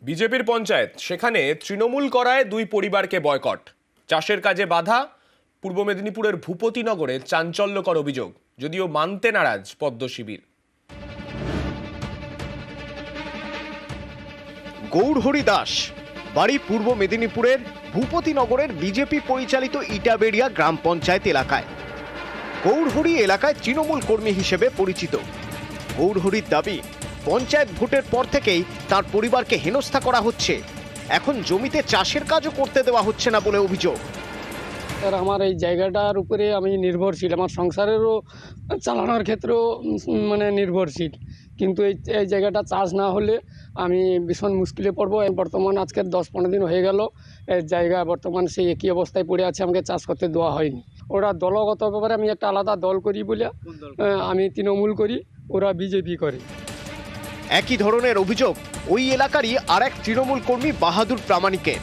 বিজেপির পঞ্চায়েত, সেখানে তৃণমূল করায় দুই পরিবারকে বয়কট। চাষের কাজে বাধা। পূর্ব মেদিনীপুরের ভূপতিনগরে চাঞ্চল্যকর অভিযোগ, যদিও মানতে নারাজ পদ্ম শিবির। গৌরহরি দাস, বাড়ি পূর্ব মেদিনীপুরের ভূপতিনগরের বিজেপি পরিচালিত ইটাবেড়িয়া গ্রাম পঞ্চায়েত এলাকায়। গৌরহরি এলাকায় তৃণমূল কর্মী হিসেবে পরিচিত। গৌরহরির দাবি, পঞ্চায়েত ভোটের পর থেকেই তার পরিবারকে হেনস্থা করা হচ্ছে। এখন জমিতে চাষের কাজও করতে দেওয়া হচ্ছে না বলে অভিযোগ। স্যার, আমার এই জায়গাটার উপরে আমি নির্ভরশীল, আমার সংসারেরও চালানোর ক্ষেত্রেও নির্ভরশীল, কিন্তু এই জায়গাটা চাষ না হলে আমি ভীষণ মুশকিলে পড়বো। বর্তমান আজকের 10-15 দিন হয়ে গেল এই জায়গা বর্তমান সেই একই অবস্থায় পড়ে আছে, আমাকে চাষ করতে দেওয়া হয়নি। ওরা দলগত ব্যাপারে আমি একটা আলাদা দল করি বলে আমি তৃণমূল করি, ওরা বিজেপি করে। একই ধরনের অভিযোগ ওই এলাকারই আর এক তৃণমূল কর্মী বাহাদুর প্রামাণিকের।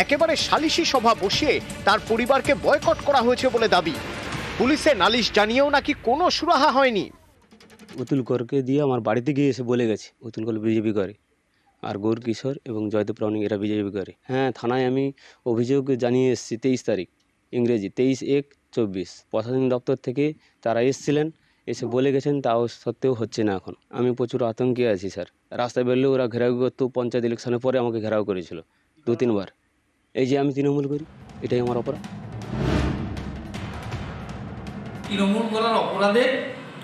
একেবারে সালিশি সভা বসিয়ে তার পরিবারকে বয়কট করা হয়েছে বলে দাবি। পুলিশে নালিশ জানিয়েও নাকি কোনো সুরাহা হয়নি। অতুল করকে দিয়ে আমার বাড়িতে গিয়ে এসে বলে গেছে অতুল কর বিজেপি করে, আর গৌর কিশোর এবং জয়দেব প্রামাণিক এরা বিজেপি করে। হ্যাঁ, থানায় আমি অভিযোগ জানিয়ে এসেছি 23 তারিখ, ইংরেজি 23/1/24। প্রশাসনিক দপ্তর থেকে তারা এসেছিলেন, এসে বলে গেছেন, তাও সত্ত্বেও হচ্ছে না। এখন আমি প্রচুর আতঙ্কে আছি স্যার। রাস্তায় বেরলেও ওরা ঘেরাও করতো। পঞ্চায়েত ইলেকশনের পরে আমাকে ঘেরাও করেছিল 2-3 বার। এই যে আমি তৃণমূল করি, এটাই আমার অপরাধ। তৃণমূল করার অপরাধে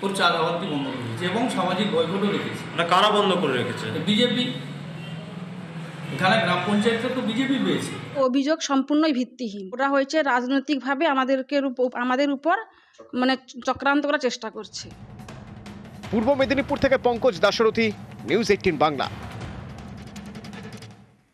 ওর চাঁদাবাদি বন্ধ করে রেখেছে এবং সামাজিক বয়কটও রেখেছে। না, কারা বন্ধ করে রেখেছে? বিজেপি। এখানে গ্রাম পঞ্চায়েতটা তো বিজেপি পেয়েছে। অভিযোগ সম্পূর্ণই ভিত্তিহীন। ওরা হয়েছে রাজনৈতিকভাবে আমাদের উপর চক্রান্ত করার চেষ্টা করছে। পূর্ব মেদিনীপুর থেকে পঙ্কজ দাশরথী, নিউজ 18 বাংলা।